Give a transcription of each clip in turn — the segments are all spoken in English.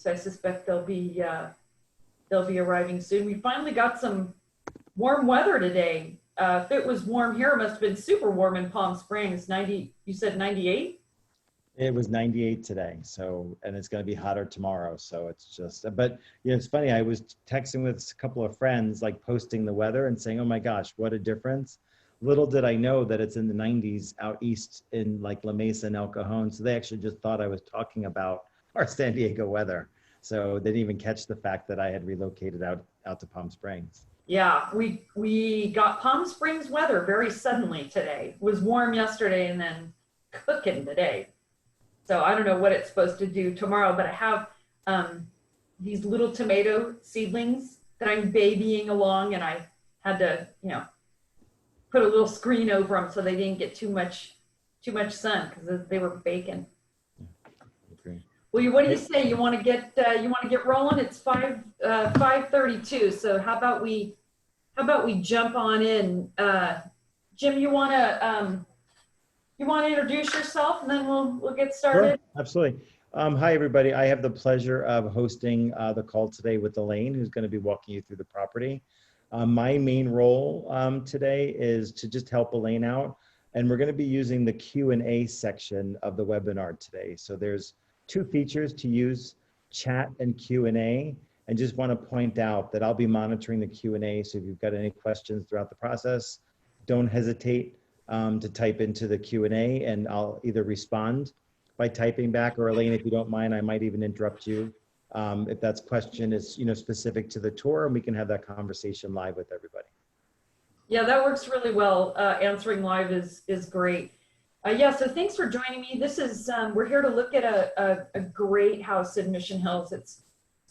So I suspect they'll be arriving soon. We finally got some warm weather today. If it was warm here, it must have been super warm in Palm Springs. 90, you said 98? It was 98 today, so, and it's going to be hotter tomorrow. So it's just, but you know, it's funny. I was texting with a couple of friends, like posting the weather and saying, "Oh my gosh, what a difference!" Little did I know that it's in the 90s out east in like La Mesa and El Cajon. So they actually just thought I was talking about our San Diego weather. So they didn't even catch the fact that I had relocated out to Palm Springs. Yeah, we got Palm Springs weather very suddenly today. It was warm yesterday and then cooking today. So I don't know what it's supposed to do tomorrow, but I have these little tomato seedlings that I'm babying along, and I had to, you know, put a little screen over them so they didn't get too much sun because they were baking. Okay. Well, what do you say? You want to get rolling? It's 5:32. So how about we jump on in? Jim, you want to introduce yourself and then we'll get started? Sure, absolutely. Hi, everybody. I have the pleasure of hosting the call today with Elaine, who's going to be walking you through the property. My main role today is to just help Elaine out, and we're going to be using the Q&A section of the webinar today. So there's two features to use, chat and Q&A, and just want to point out that I'll be monitoring the Q&A. So if you've got any questions throughout the process, don't hesitate to type into the Q&A, and I'll either respond by typing back, or Elaine, if you don't mind, I might even interrupt you if that question is, you know, specific to the tour, and we can have that conversation live with everybody. Yeah, that works really well. Answering live is great. Yeah, so thanks for joining me. This is we're here to look at a great house in Mission Hills.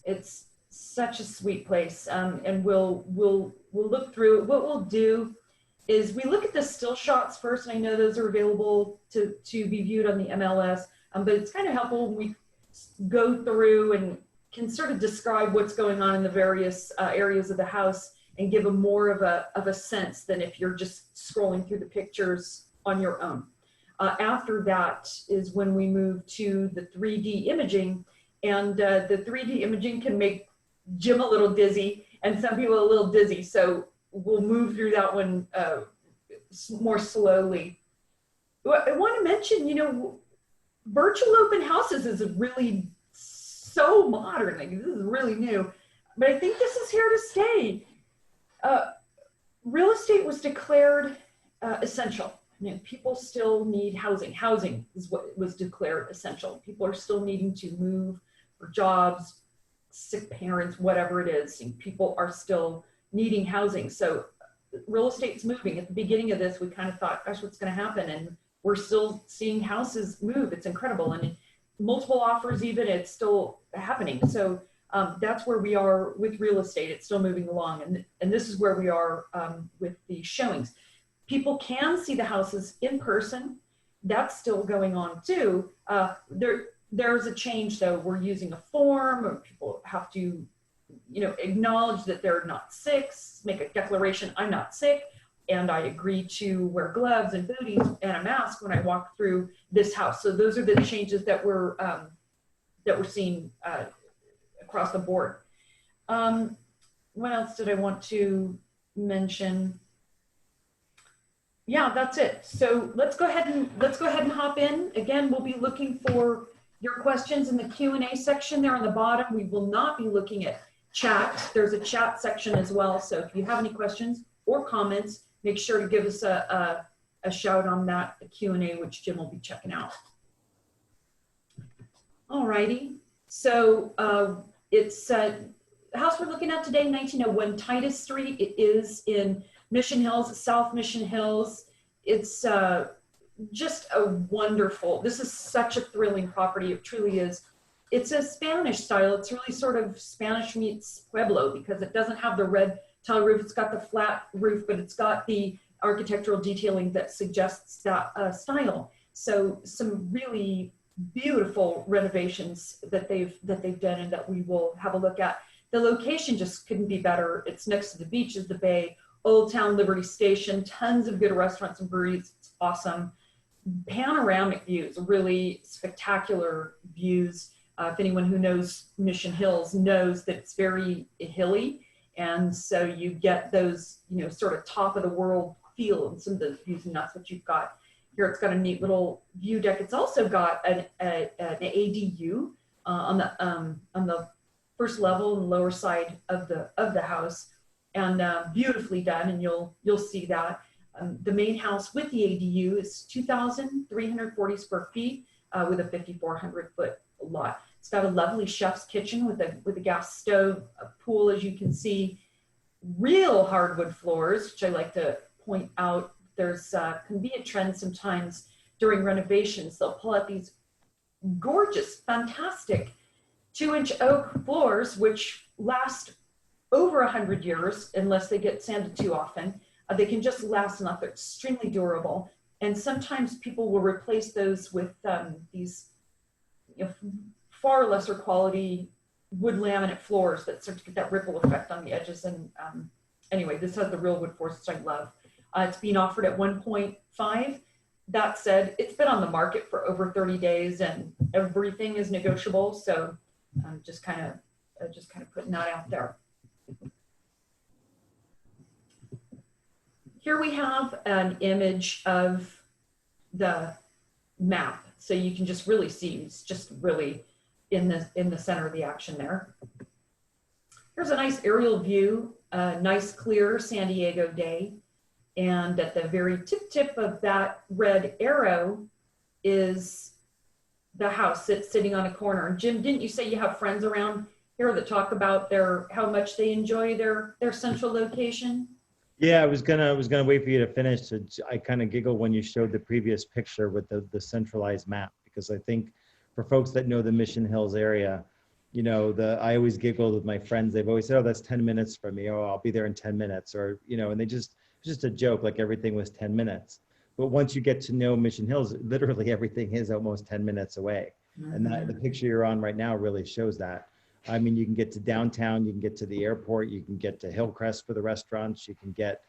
It's such a sweet place, and we'll look through it. What we'll do is we look at the still shots first, and I know those are available to be viewed on the MLS, but it's kind of helpful when we go through and can sort of describe what's going on in the various areas of the house and give a more of a sense than if you're just scrolling through the pictures on your own. After that is when we move to the 3D imaging, and the 3D imaging can make Jim a little dizzy and some people a little dizzy. So we'll move through that one more slowly. I want to mention, you know, virtual open houses is really so modern. Like, this is really new, but I think this is here to stay. Real estate was declared essential. I mean, people still need housing. Housing is what was declared essential. People are still needing to move for jobs, sick parents, whatever it is. People are still needing housing. So real estate's moving. At the beginning of this, we kind of thought, gosh, what's going to happen? And we're still seeing houses move. It's incredible. And multiple offers even, it's still happening. So that's where we are with real estate. It's still moving along. And this is where we are with the showings. People can see the houses in person. That's still going on too. There's a change though. We're using a form, or people have to, you know, acknowledge that they're not sick, make a declaration, I'm not sick, and I agree to wear gloves and booties and a mask when I walk through this house. So those are the changes that we're seeing across the board. What else did I want to mention? Yeah, that's it. So let's go ahead and hop in. Again, we'll be looking for your questions in the Q&A section there on the bottom. We will not be looking at chat. There's a chat section as well. So if you have any questions or comments, make sure to give us a shout on that Q&A, which Jim will be checking out. All righty. So it's the house we're looking at today, 1901 Titus Street. It is in Mission Hills, South Mission Hills. It's just a wonderful, this is such a thrilling property. It truly is. It's a Spanish style. It's really sort of Spanish meets Pueblo because it doesn't have the red tile roof. It's got the flat roof, but it's got the architectural detailing that suggests that style. So some really beautiful renovations that they've done and that we will have a look at. The location just couldn't be better. It's next to the beaches, the bay, Old Town Liberty Station, tons of good restaurants and breweries. It's awesome. Panoramic views, really spectacular views. If anyone who knows Mission Hills knows that it's very hilly. And so you get those, sort of top of the world feel in some of those views, and that's what you've got here. It's got a neat little view deck. It's also got an ADU on the first level and lower side of the house, and beautifully done. And you'll see that the main house with the ADU is 2,340 square feet with a 5,400 foot lot. It's got a lovely chef's kitchen with a gas stove, a pool, as you can see, real hardwood floors, which I like to point out. There's can be a trend sometimes during renovations. They'll pull out these gorgeous, fantastic 2-inch oak floors, which last over 100 years, unless they get sanded too often. They can just last enough. They're extremely durable. And sometimes people will replace those with these far lesser quality wood laminate floors that start to get that ripple effect on the edges. And anyway, this has the real wood floors, which I love. It's being offered at 1.5. That said, it's been on the market for over 30 days and everything is negotiable. So I'm just kind of putting that out there. Here we have an image of the map. So you can just really see it's just really in the center of the action there. Here's a nice aerial view, a nice clear San Diego day. And at the very tip of that red arrow is the house that's sitting on a corner. And Jim, didn't you say you have friends around here that talk about how much they enjoy their central location? Yeah, I was gonna wait for you to finish. I kind of giggle when you showed the previous picture with the centralized map, because I think for folks that know the Mission Hills area, I always giggled with my friends. They've always said, "Oh, that's 10 minutes from me. Oh, I'll be there in 10 minutes," or and it's just a joke, like everything was 10 minutes. But once you get to know Mission Hills, literally everything is almost 10 minutes away. Mm-hmm. And the picture you're on right now really shows that. I mean, you can get to downtown, you can get to the airport, you can get to Hillcrest for the restaurants, you can get,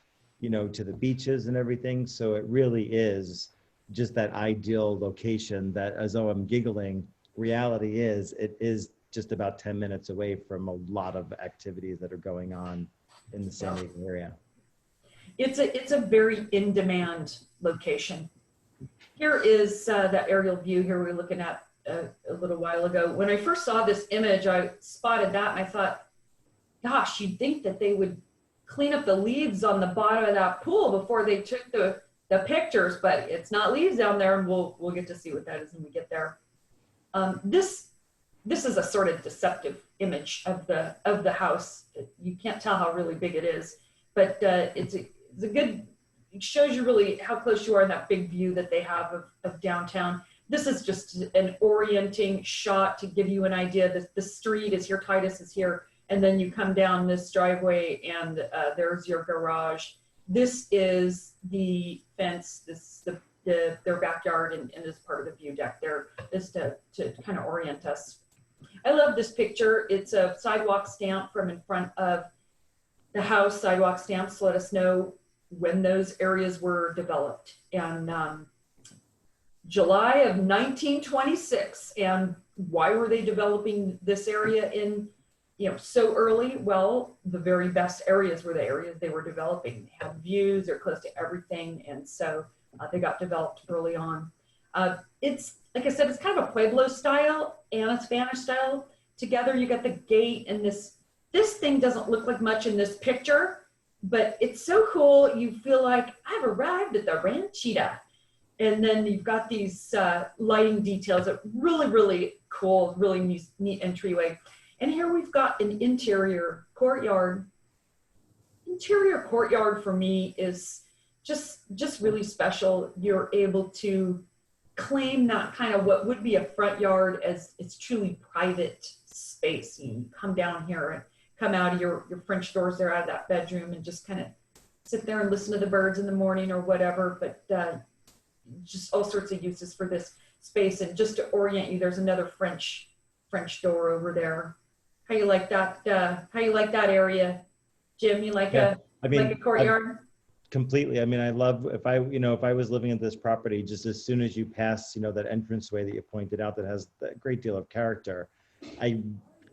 to the beaches and everything. So it really is just that ideal location that, as though I'm giggling, reality is, it is just about 10 minutes away from a lot of activities that are going on in the San Diego area. It's a very in-demand location. Here is that aerial view here we were looking at a little while ago. When I first saw this image, I spotted that and I thought, gosh, you'd think that they would clean up the leaves on the bottom of that pool before they took the pictures, but it's not leaves down there, and we'll get to see what that is when we get there. This is a sort of deceptive image of the house. You can't tell how really big it is, but it's a good, it shows you really how close you are in that big view that they have of downtown. This is just an orienting shot to give you an idea. The street is here, Titus is here, and then you come down this driveway and there's your garage. This is the fence, their backyard, and this part of the view deck there is to kind of orient us. I love this picture. It's a sidewalk stamp from in front of the house. Sidewalk stamps let us know when those areas were developed. And July of 1926. And why were they developing this area in, so early? Well, the very best areas were the areas they were developing. They had views, they're close to everything. And so they got developed early on. It's, like I said, it's kind of a Pueblo style and a Spanish style together. You got the gate, and this thing doesn't look like much in this picture, but it's so cool. You feel like I've arrived at the ranchita. And then you've got these lighting details that really, really cool, really neat entryway. And here we've got an interior courtyard. Interior courtyard for me is just really special. You're able to claim that kind of what would be a front yard as it's truly private space. You come down here and come out of your French doors there out of that bedroom and just kind of sit there and listen to the birds in the morning or whatever. But just all sorts of uses for this space. And just to orient you, there's another French door over there. How you like that? How you like that area, Jim? You like like a courtyard? Completely. I mean, I love if I was living in this property, just as soon as you pass, that entranceway that you pointed out that has a great deal of character, as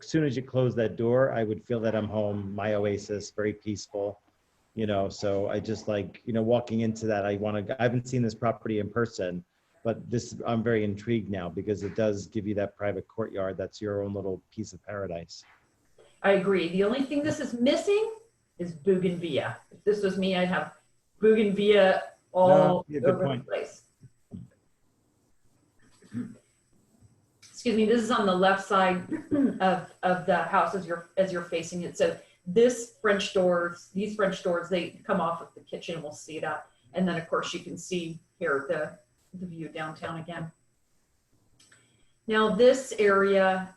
soon as you close that door, I would feel that I'm home, my oasis, very peaceful, so I just like, walking into that. I haven't seen this property in person, but I'm very intrigued now because it does give you that private courtyard. That's your own little piece of paradise. I agree. The only thing this is missing is bougainvillea. If this was me, I'd have bougainvillea all Yeah, good over the point. place. Excuse me, this is on the left side of the house as you're facing it. So these French doors, they come off of the kitchen. We'll see that. And then of course you can see here the view downtown again. Now this area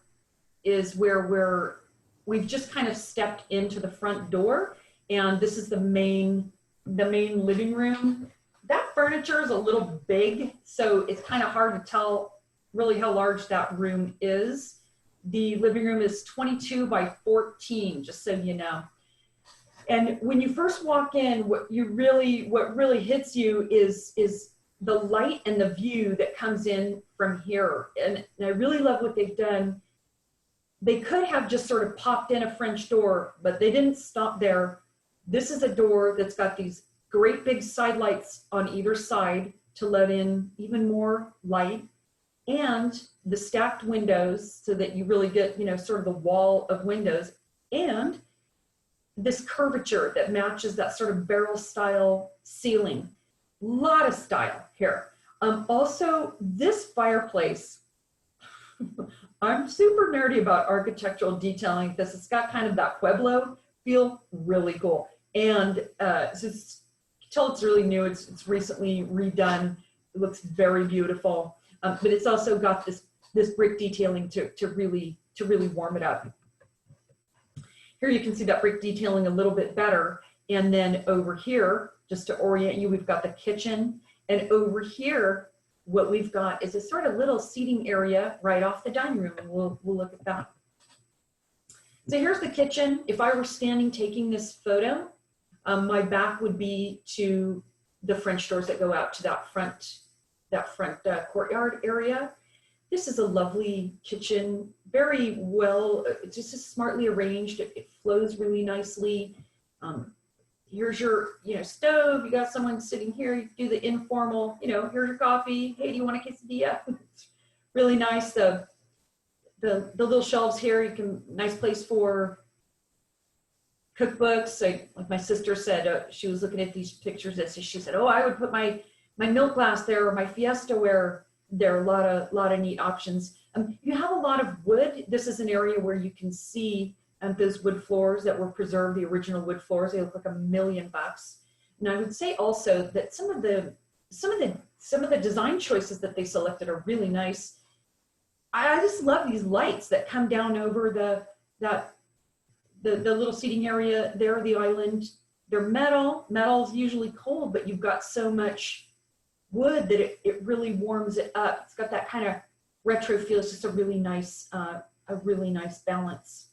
is where we've just kind of stepped into the front door, and this is the main living room. That furniture is a little big, so it's kind of hard to tell really how large that room is. The living room is 22 by 14, just so you know. And when you first walk in, what really hits you is the light and the view that comes in from here. And I really love what they've done. They could have just sort of popped in a French door, but they didn't stop there. This is a door that's got these great big side lights on either side to let in even more light, and the stacked windows so that you really get, sort of the wall of windows, and this curvature that matches that sort of barrel style ceiling. A lot of style here. Also, this fireplace, I'm super nerdy about architectural detailing. It's got kind of that Pueblo feel, really cool. And just tell it's really new. It's recently redone. It looks very beautiful. But it's also got this brick detailing to really warm it up. Here you can see that brick detailing a little bit better. And then over here, just to orient you, we've got the kitchen. And over here, what we've got is a sort of little seating area right off the dining room, and we'll look at that. So here's the kitchen. If I were standing taking this photo, my back would be to the French doors that go out to that front courtyard area. This is a lovely kitchen, very well, just smartly arranged. It flows really nicely. Here's your, stove. You got someone sitting here. You do the informal, here's your coffee. Hey, do you want a quesadilla? It's really nice. The little shelves here. Nice place for cookbooks. Like my sister said, she was looking at these pictures. She said, "Oh, I would put my milk glass there, or my Fiesta ware there." A lot of neat options. You have a lot of wood. This is an area where you can see those wood floors that were preserved, the original wood floors. They look like $1 million. And I would say also that some of the design choices that they selected are really nice. I just love these lights that come down over the little seating area there, the island. They're metal. Metal's usually cold, but you've got so much wood that it really warms it up. It's got that kind of retro feel. It's just a really nice balance.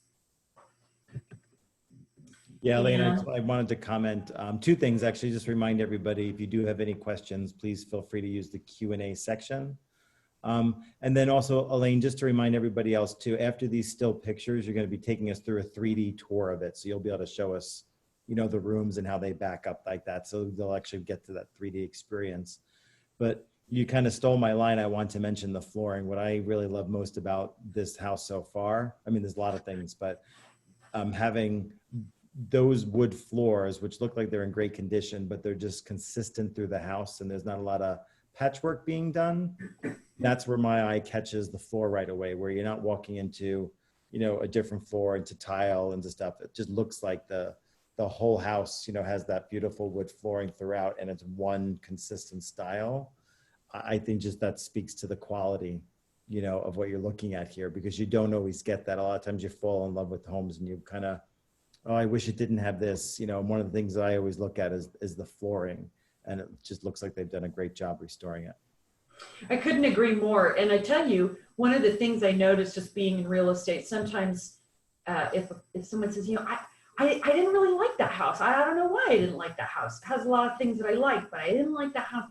Yeah, Elaine, I wanted to comment two things, actually. Just remind everybody, if you do have any questions, please feel free to use the Q&A section. And then also, Elaine, just to remind everybody else too, after these still pictures, you're going to be taking us through a 3D tour of it. So you'll be able to show us, the rooms and how they back up like that. So they'll actually get to that 3D experience. But you kind of stole my line. I want to mention the flooring. What I really love most about this house so far, I mean, there's a lot of things, but having those wood floors, which look like they're in great condition, but they're just consistent through the house, and there's not a lot of patchwork being done. That's where my eye catches the floor right away, where you're not walking into, a different floor, into tile and stuff. It just looks like the whole house, has that beautiful wood flooring throughout, and it's one consistent style. I think just that speaks to the quality, of what you're looking at here, because you don't always get that. A lot of times you fall in love with homes and you kind of, oh, I wish it didn't have this. One of the things that I always look at is the flooring, and it just looks like they've done a great job restoring it. I couldn't agree more. And I tell you, one of the things I noticed just being in real estate, sometimes if someone says, I didn't really like that house. I don't know why I didn't like that house. It has a lot of things that I like, but I didn't like that house.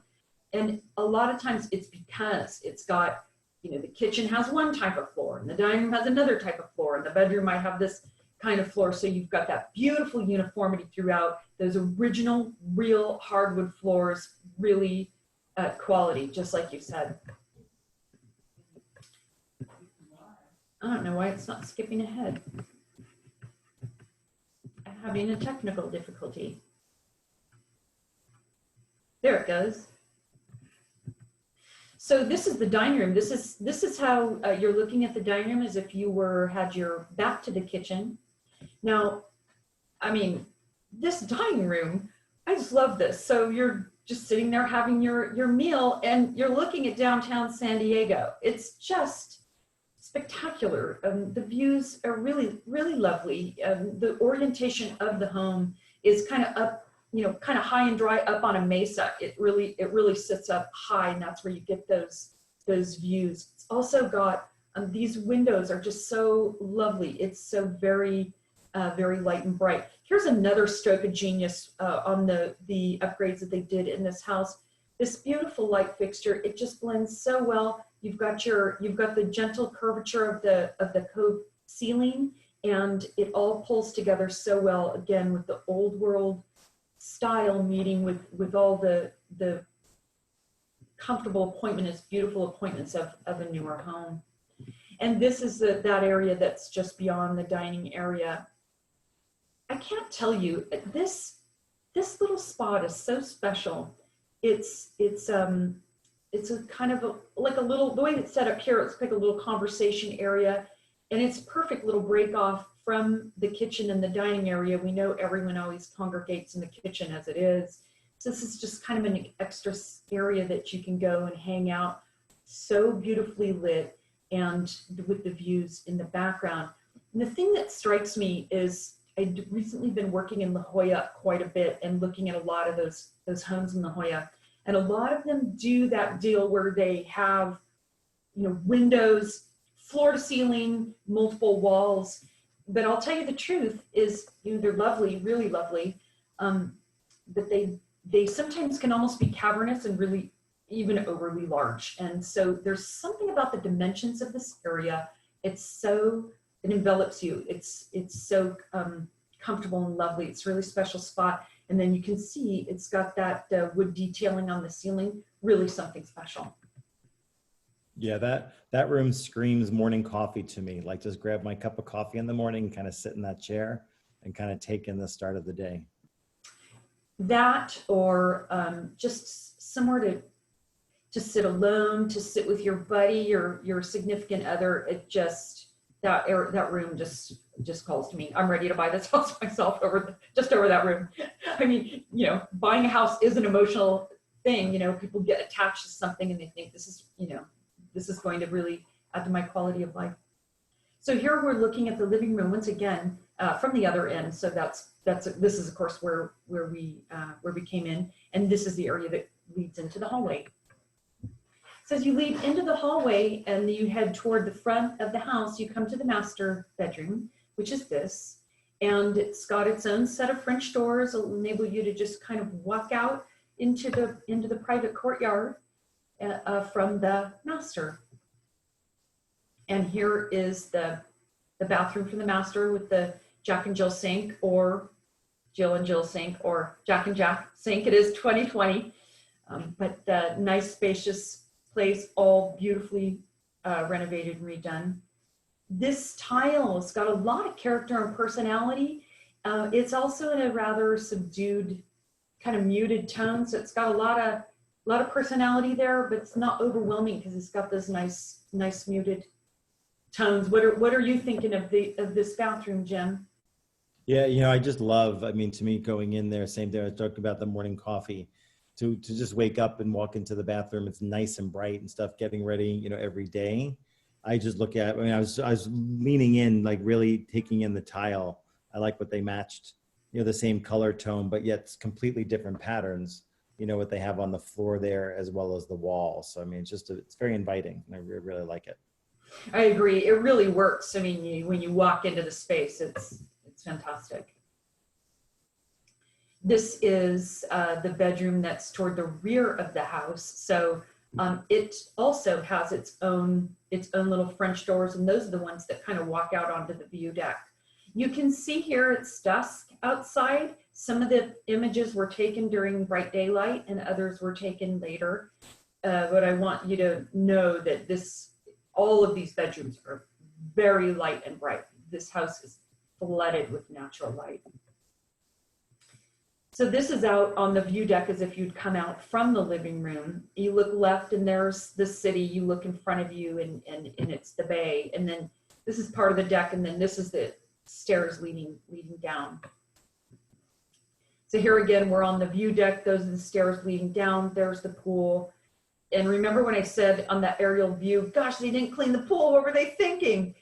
And a lot of times it's because it's got the kitchen has one type of floor and the dining room has another type of floor and the bedroom might have this kind of floor. So you've got that beautiful uniformity throughout, those original, real hardwood floors, really quality, just like you said. I don't know why it's not skipping ahead. I'm having a technical difficulty. There it goes. So this is the dining room. This is how you're looking at the dining room, as if you had your back to the kitchen. Now, I mean, this dining room, I just love this. So you're just sitting there having your meal and you're looking at downtown San Diego. It's just spectacular. The views are really, really lovely. The orientation of the home is kind of up, kind of high and dry up on a mesa. It really sits up high, and that's where you get those views. It's also got these windows are just so lovely. It's so very light and bright. Here's another stroke of genius on the upgrades that they did in this house. This beautiful light fixture, it just blends so well. You've got the gentle curvature of the cove ceiling, and it all pulls together so well, again, with the old world style meeting with all the comfortable appointments, beautiful appointments of a newer home. And this is that area that's just beyond the dining area. I can't tell you, this little spot is so special. It's a kind of like a little, the way it's set up here, it's like a little conversation area, and it's a perfect little break off from the kitchen and the dining area. We know everyone always congregates in the kitchen as it is. So this is just kind of an extra area that you can go and hang out. So beautifully lit and with the views in the background. And the thing that strikes me is I'd recently been working in La Jolla quite a bit and looking at a lot of those homes in La Jolla. And a lot of them do that deal where they have, windows, floor to ceiling, multiple walls. But I'll tell you the truth is, they're lovely, really lovely, but they sometimes can almost be cavernous and really even overly large. And so there's something about the dimensions of this area. It envelops you. It's so comfortable and lovely. It's a really special spot. And then you can see it's got that wood detailing on the ceiling, really something special. Yeah, that room screams morning coffee to me. Like, just grab my cup of coffee in the morning, kind of sit in that chair and kind of take in the start of the day. That, or just somewhere to sit alone, to sit with your buddy, your significant other. That room just calls to me. I'm ready to buy this house myself just over that room. I mean, buying a house is an emotional thing. People get attached to something and they think this is going to really add to my quality of life. So here we're looking at the living room once again from the other end. So this is of course where we came in, and this is the area that leads into the hallway. So as you lead into the hallway and you head toward the front of the house, you come to the master bedroom, which is this, and it's got its own set of French doors. It'll enable you to just kind of walk out into the private courtyard from the master. And here is the bathroom for the master with the Jack and Jill sink, or Jill and Jill sink, or Jack and Jack sink. It is 2020, but nice, spacious place, all beautifully renovated and redone. This tile has got a lot of character and personality. It's also in a rather subdued, kind of muted tone, so it's got a lot of personality there, but it's not overwhelming because it's got those nice muted tones. What are you thinking of this bathroom, Jim? Yeah, I just love, to me, going in there, same thing I was talking about, the morning coffee, to just wake up and walk into the bathroom. It's nice and bright and stuff, getting ready, every day. I just look at, I was leaning in, like really taking in the tile. I like what they matched, the same color tone, but yet it's completely different patterns, what they have on the floor there as well as the wall. So, it's very inviting, and I really like it. I agree. It really works. When you walk into the space, it's fantastic. This is the bedroom that's toward the rear of the house. So It also has its own little French doors, and those are the ones that kind of walk out onto the view deck. You can see here it's dusk outside. Some of the images were taken during bright daylight and others were taken later. But I want you to know that all of these bedrooms are very light and bright. This house is flooded with natural light. So this is out on the view deck as if you'd come out from the living room. You look left and there's the city. You look in front of you and it's the bay. And then this is part of the deck, and then this is the stairs leading down. So here again, we're on the view deck. Those are the stairs leading down. There's the pool. And remember when I said on that aerial view, gosh, they didn't clean the pool. What were they thinking?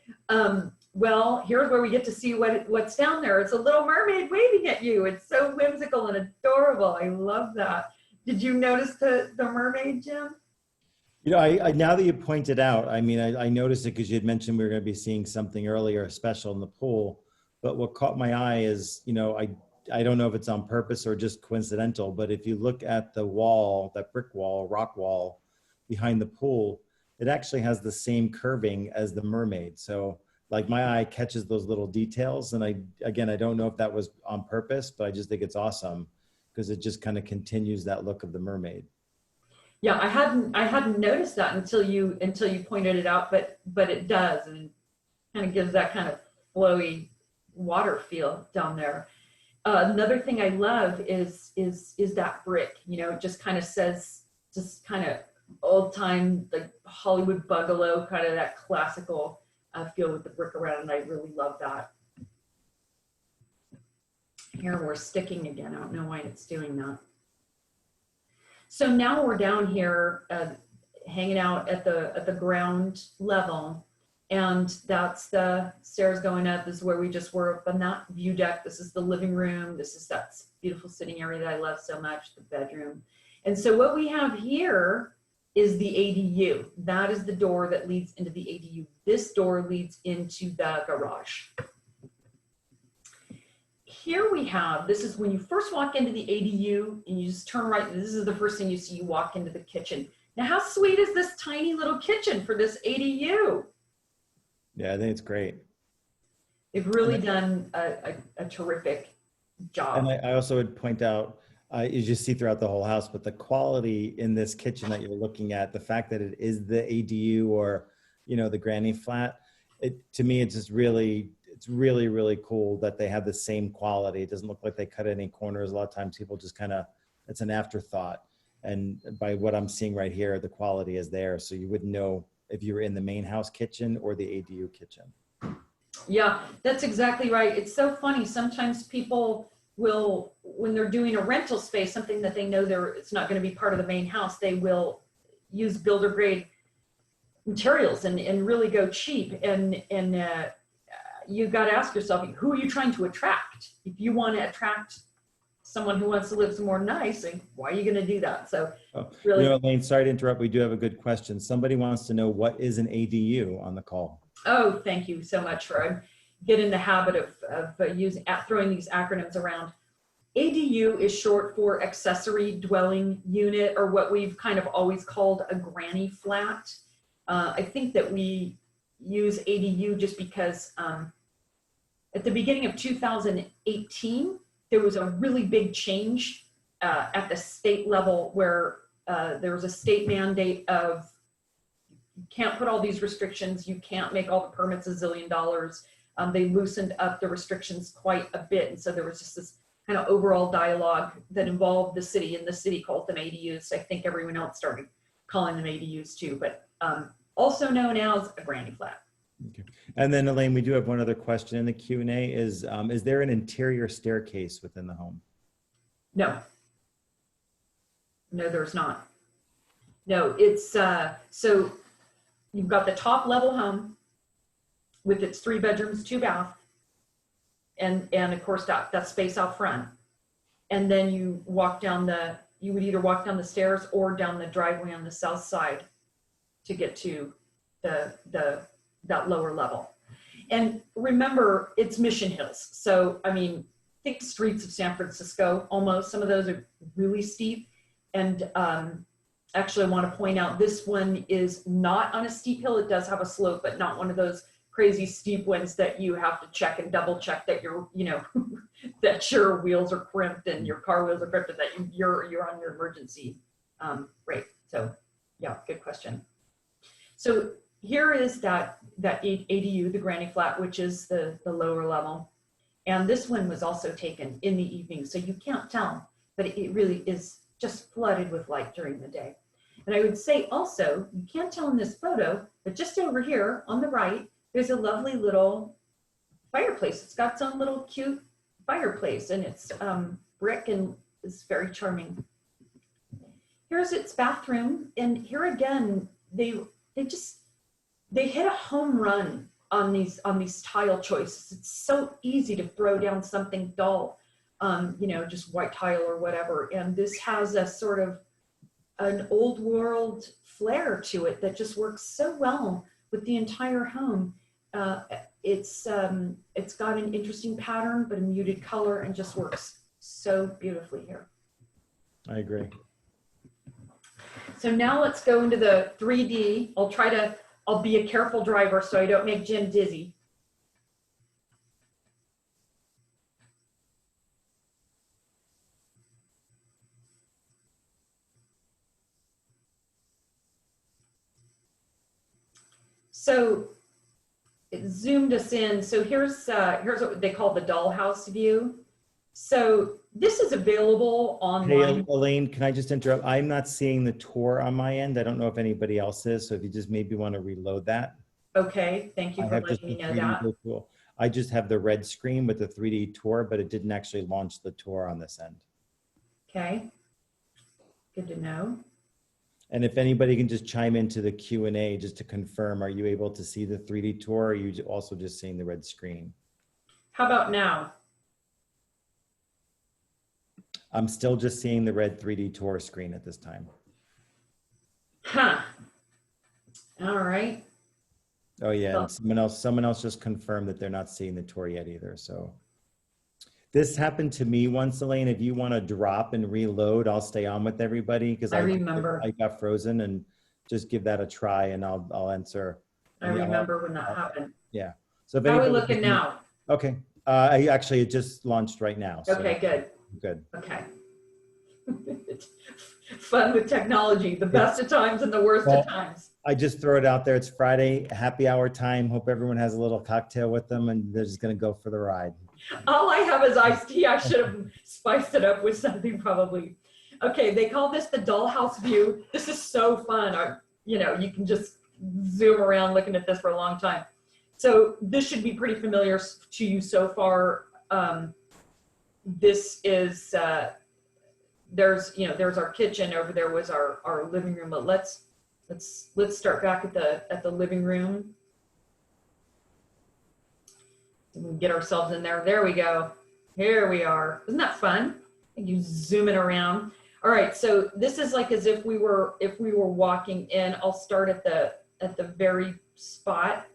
Well, here's where we get to see what's down there. It's a little mermaid waving at you. It's so whimsical and adorable. I love that. Did you notice the mermaid, Jim? You know, I now that you pointed out, I mean, I noticed it because you had mentioned we were going to be seeing something earlier special in the pool. But what caught my eye is, you know, I don't know if it's on purpose or just coincidental, but if you look at the wall, that brick wall, rock wall behind the pool, it actually has the same curving as the mermaid. So like my eye catches those little details. And I don't know if that was on purpose, but I just think it's awesome because it just kind of continues that look of the mermaid. Yeah, I hadn't noticed that until you pointed it out, but it does, and kind of gives that kind of flowy water feel down there. Another thing I love is that brick. You know, it just kind of says, just kind of old time, like Hollywood bungalow, kind of that classical feel with the brick around, and I really love that. Here we're sticking again. I don't know why it's doing that. So now we're down here hanging out at the ground level, and that's the stairs going up. This is where we just were up on that view deck. This is the living room. This is that beautiful sitting area that I love so much, the bedroom. And so what we have here is the ADU. That is the door that leads into the ADU. This door leads into the garage. Here we have, this is when you first walk into the ADU and you just turn right. This is the first thing you see. You walk into the kitchen. Now, how sweet is this tiny little kitchen for this ADU? Yeah, I think it's great. They've really done a terrific job. And I also would point out, you just see throughout the whole house, but the quality in this kitchen that you're looking at, the fact that it is the ADU or, you know, the granny flat, to me, it's just really, it's really, really cool that they have the same quality. It doesn't look like they cut any corners. A lot of times people just kind of, it's an afterthought. And by what I'm seeing right here, the quality is there. So you wouldn't know if you were in the main house kitchen or the ADU kitchen. Yeah, that's exactly right. It's so funny. Sometimes people will, when they're doing a rental space, something that they know it's not going to be part of the main house, they will use builder grade materials and really go cheap. And you got to ask yourself, who are you trying to attract? If you want to attract someone who wants to live somewhere nice, and why are you going to do that? So really, you know, Elaine, sorry to interrupt. We do have a good question. Somebody wants to know, what is an ADU on the call? Oh, thank you so much for getting in the habit of throwing these acronyms around. ADU is short for accessory dwelling unit, or what we've kind of always called a granny flat. I think that we use ADU just because at the beginning of 2018, there was a really big change at the state level where there was a state mandate of you can't put all these restrictions, you can't make all the permits $1 zillion. They loosened up the restrictions quite a bit. And so there was just this kind of overall dialogue that involved the city, and the city called them ADUs. I think everyone else started calling them ADUs too, but also known as a granny flat. Okay. And then Elaine, we do have one other question in the Q&A. Is there an interior staircase within the home? No, there's not. No, it's, so you've got the top level home with its 3 bedrooms, 2 baths, and of course that space out front. And then you would either walk down the stairs or down the driveway on the south side to get to that lower level. And remember, it's Mission Hills. So, I mean, think streets of San Francisco almost. Some of those are really steep. And Actually, I want to point out this one is not on a steep hill. It does have a slope, but not one of those crazy steep ones that you have to check and double check that you're, you know, that your wheels are crimped and your car wheels are crimped and that you're on your emergency brake. So yeah, good question. So here is that ADU, the granny flat, which is the lower level. And this one was also taken in the evening. So you can't tell, but it really is just flooded with light during the day. And I would say also, you can't tell in this photo, but just over here on the right, there's a lovely little fireplace. It's got its own little cute fireplace, and it's brick and is very charming. Here's its bathroom, and here again, they hit a home run on these tile choices. It's so easy to throw down something dull, you know, just white tile or whatever. And this has a sort of an old world flair to it that just works so well with the entire home. It's got an interesting pattern, but a muted color, and just works so beautifully here. I agree. So now let's go into the 3D. I'll be a careful driver so I don't make Jim dizzy. So it zoomed us in. So here's what they call the dollhouse view. So this is available online. Hey, Elaine, can I just interrupt? I'm not seeing the tour on my end. I don't know if anybody else is. So if you just maybe want to reload that. Okay, thank you for letting me know that. Tool. I just have the red screen with the 3D tour, but it didn't actually launch the tour on this end. Okay, good to know. And if anybody can just chime into the Q&A just to confirm, are you able to see the 3D tour, or are you also just seeing the red screen? How about now? I'm still just seeing the red 3D tour screen at this time. Huh. All right. Oh yeah, and someone else just confirmed that they're not seeing the tour yet either. So this happened to me once, Elaine. If you want to drop and reload, I'll stay on with everybody because I remember I got frozen, and just give that a try and I'll answer. I remember when that happened. Yeah. So if how are we looking now? Okay. It just launched right now. So okay, good. Good. Okay. Fun with technology, the best of times and the worst of times. I just throw it out there. It's Friday, happy hour time. Hope everyone has a little cocktail with them and they're just going to go for the ride. All I have is iced tea. I should have spiced it up with something probably. Okay, they call this the dollhouse view. This is so fun. You know, you can just zoom around looking at this for a long time. So this should be pretty familiar to you so far. This is, there's our kitchen. Over there was our living room. But let's start back at the living room. And we get ourselves in there. There we go. Here we are. Isn't that fun? And you zoom it around. All right. So this is like as if we were walking in. I'll start at the very spot,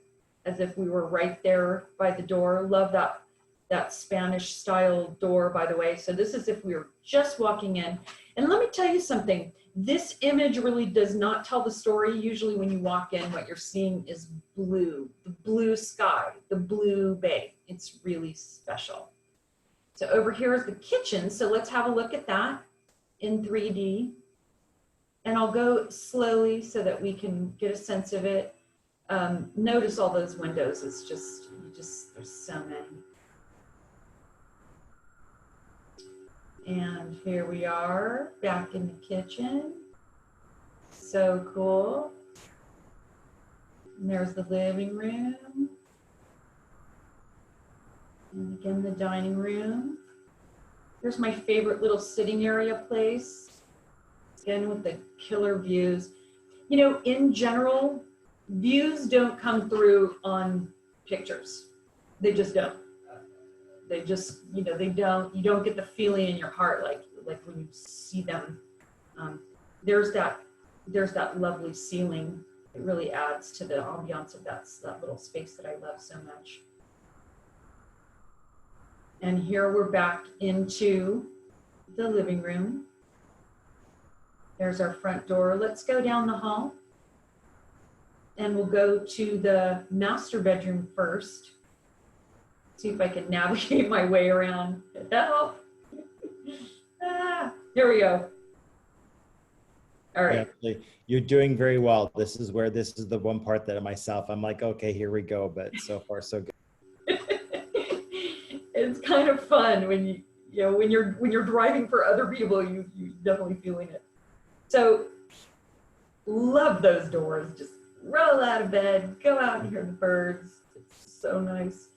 as if we were right there by the door. Love that Spanish style door, by the way. So this is if we were just walking in. And let me tell you something. This image really does not tell the story. Usually when you walk in, what you're seeing is blue, the blue sky, the blue bay. It's really special. So over here is the kitchen. So let's have a look at that in 3D. And I'll go slowly so that we can get a sense of it. Notice all those windows. It's just, there's so many. And here we are back in the kitchen. So cool. And there's the living room. And again, the dining room. Here's my favorite little sitting area place. Again, with the killer views. You know, in general, views don't come through on pictures. They just don't. They just, you know, you don't get the feeling in your heart like when you see them. There's that lovely ceiling. It really adds to the ambiance of that little space that I love so much. And here we're back into the living room. There's our front door. Let's go down the hall. And we'll go to the master bedroom first. See if I can navigate my way around. Help. Here we go. All right. Yeah, you're doing very well. This is the one part that myself, I'm like, okay, here we go. But so far, so good. It's kind of fun when when you're driving for other people, you definitely feeling it. So love those doors. Just roll out of bed, go out and hear the birds. It's so nice.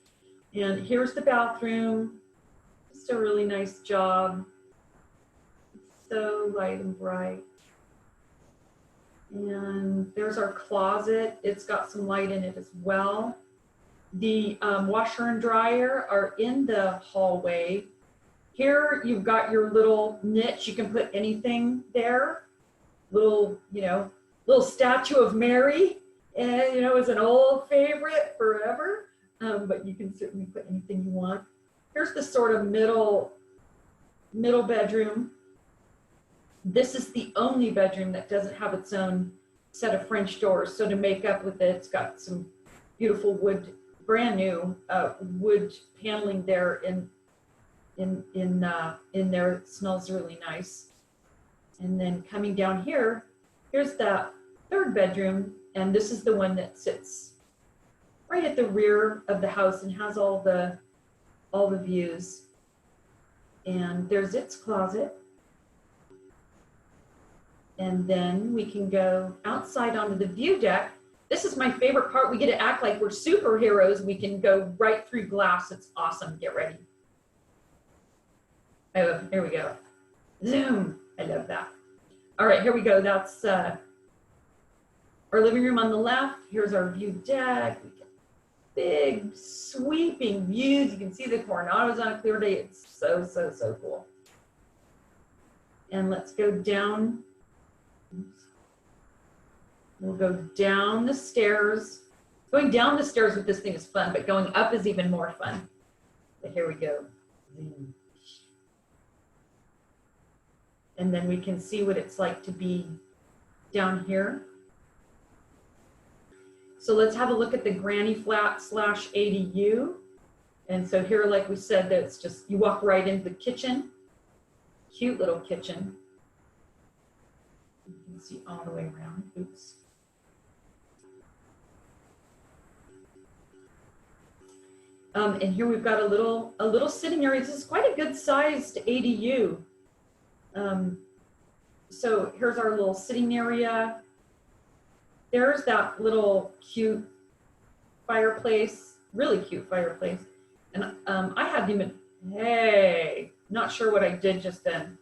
And here's the bathroom. Just a really nice job. It's so light and bright. And there's our closet. It's got some light in it as well. The washer and dryer are in the hallway. Here you've got your little niche. You can put anything there. Little statue of Mary, and it's an old favorite forever. But you can certainly put anything you want. Here's the sort of middle bedroom. This is the only bedroom that doesn't have its own set of French doors. So to make up with it, it's got some beautiful wood, brand new wood paneling there in there. It smells really nice. And then coming down here, here's that third bedroom, and this is the one that sits right at the rear of the house and has all the views. And there's its closet. And then we can go outside onto the view deck. This is my favorite part. We get to act like we're superheroes. We can go right through glass. It's awesome. Get ready. Oh, here we go. Zoom. I love that. All right, here we go. That's our living room on the left. Here's our view deck. We get big sweeping views. You can see the Coronados on a clear day. It's so, so, so cool. And let's go down. We'll go down the stairs. Going down the stairs with this thing is fun, but going up is even more fun. But here we go. And then we can see what it's like to be down here. So let's have a look at the granny flat / ADU. And so here, like we said, that's just, you walk right into the kitchen. Cute little kitchen. You can see all the way around. Oops. And here we've got a little sitting area. This is quite a good sized ADU. So here's our little sitting area. There's that little cute fireplace, really cute fireplace. And I hadn't even, hey, not sure what I did just then.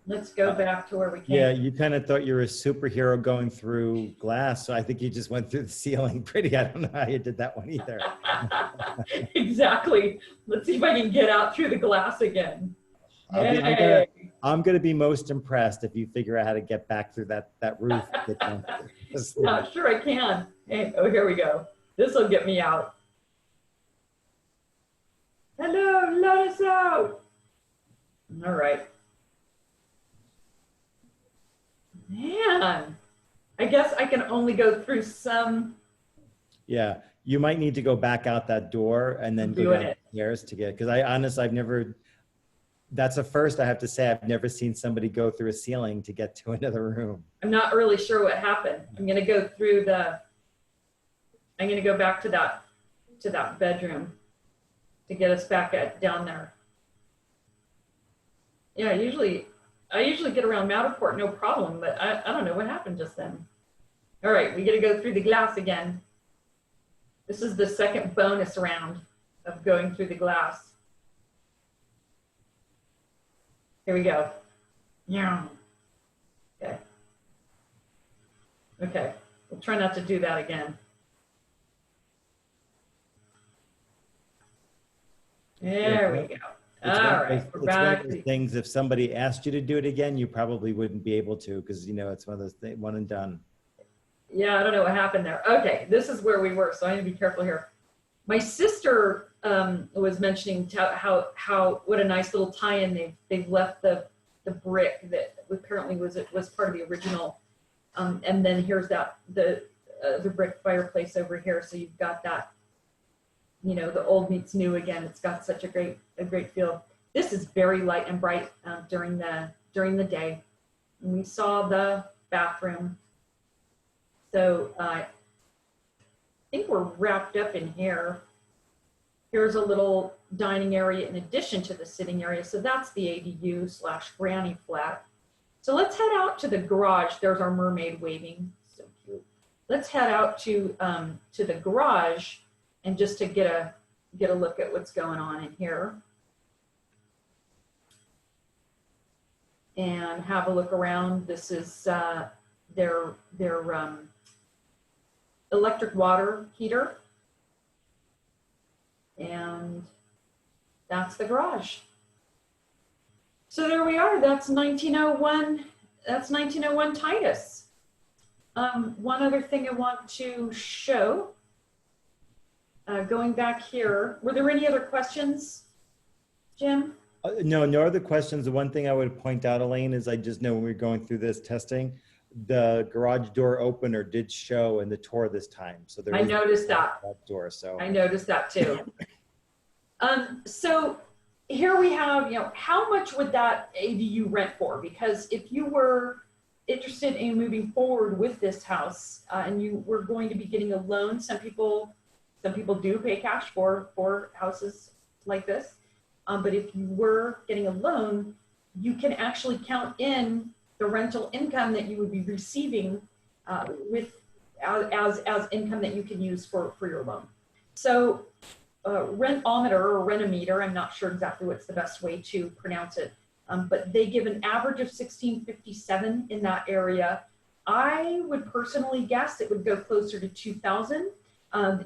Let's go back to where we came. Yeah, you kind of thought you were a superhero going through glass. So I think you just went through the ceiling pretty. I don't know how you did that one either. Exactly. Let's see if I can get out through the glass again. I'm gonna be most impressed if you figure out how to get back through that roof. Not sure I can. Hey, oh, here we go. This will get me out. Hello, let us out. All right. Man, I guess I can only go through some. Yeah, you might need to go back out that door and then go down the stairs to get, because I've never, that's a first, I have to say. I've never seen somebody go through a ceiling to get to another room. I'm not really sure what happened. I'm going to go through I'm going to go back to that bedroom to get us back down there. Yeah, I usually get around Matterport, no problem, but I don't know what happened just then. All right, we got to go through the glass again. This is the second bonus round of going through the glass. Here we go. Yeah. Okay. Okay, we'll try not to do that again. There we go. All right, we're back. One of those things, if somebody asked you to do it again, you probably wouldn't be able to, because it's one of those things, one and done. Yeah, I don't know what happened there. Okay, this is where we were, so I need to be careful here. My sister was mentioning how what a nice little tie-in they've left the the brick that apparently was part of the original. And then here's the brick fireplace over here. So you've got that, you know, the old meets new again. It's got such a great feel. This is very light and bright during the day. And we saw the bathroom. So I think we're wrapped up in here. Here's a little dining area in addition to the sitting area. So that's the ADU/granny flat. So let's head out to the garage. There's our mermaid waving. So cute. Let's head out to the garage and just to get a look at what's going on in here. And have a look around. This is their electric water heater. And that's the garage. So there we are. That's 1901. That's 1901 Titus. One other thing I want to show. Going back here, were there any other questions, Jim? No other questions. The one thing I would point out, Elaine, is I just know when we were going through this testing, the garage door opener did show in the tour this time. So there I noticed that door. So I noticed that too. So here we have, you know, how much would that ADU rent for? Because if you were interested in moving forward with this house and you were going to be getting a loan, some people do pay cash for houses like this. But if you were getting a loan, you can actually count in the rental income that you would be receiving as income that you can use for your loan. So rentometer or renometer, I'm not sure exactly what's the best way to pronounce it, but they give an average of 1657 in that area. I would personally guess it would go closer to 2000.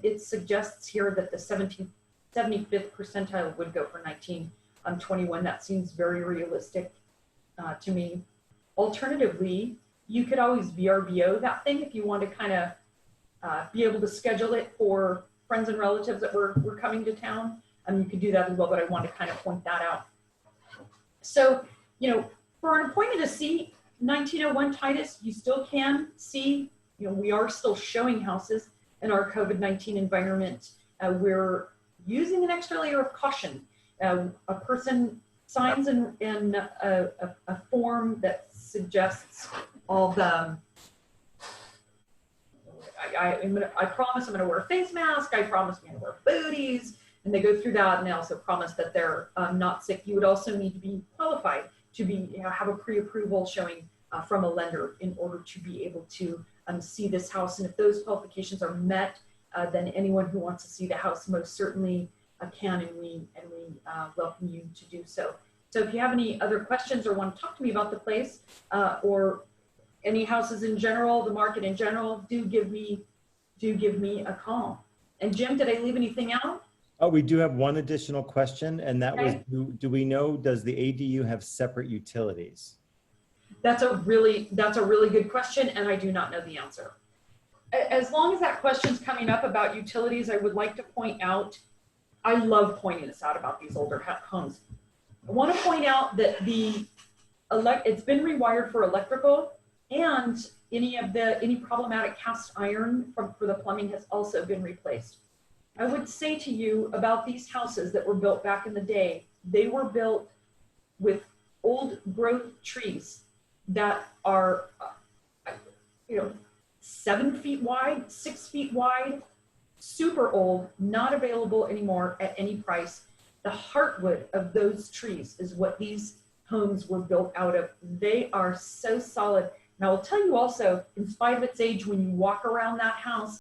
It suggests here that the 75th percentile would go for 1921. That seems very realistic to me. Alternatively, you could always VRBO that thing if you want to kind of be able to schedule it for friends and relatives that were coming to town. You could do that as well, but I want to kind of point that out. So, you know, for an appointment to see 1901 Titus, you still can see, you know, we are still showing houses in our COVID-19 environment. We're using an extra layer of caution. A person signs in a form that suggests all the, I promise I'm gonna wear a face mask, I promise I'm gonna wear booties, and they go through that, and they also promise that they're not sick. You would also need to be qualified to be, you know, have a pre-approval showing from a lender in order to be able to see this house. And if those qualifications are met, then anyone who wants to see the house most certainly can, and we welcome you to do so. So if you have any other questions or want to talk to me about the place or any houses in general, the market in general, do give me a call. And Jim, did I leave anything out? Oh, we do have one additional question, and that Okay. was, do we know, does the ADU have separate utilities? That's a really good question, and I do not know the answer. As long as that question's coming up about utilities, I would like to point out, I love pointing this out about these older homes. I want to point out that it's been rewired for electrical, and any problematic cast iron for the plumbing has also been replaced. I would say to you about these houses that were built back in the day, they were built with old growth trees that are, 7 feet wide, 6 feet wide, super old, not available anymore at any price. The heartwood of those trees is what these homes were built out of. They are so solid. And I will tell you also, in spite of its age, when you walk around that house,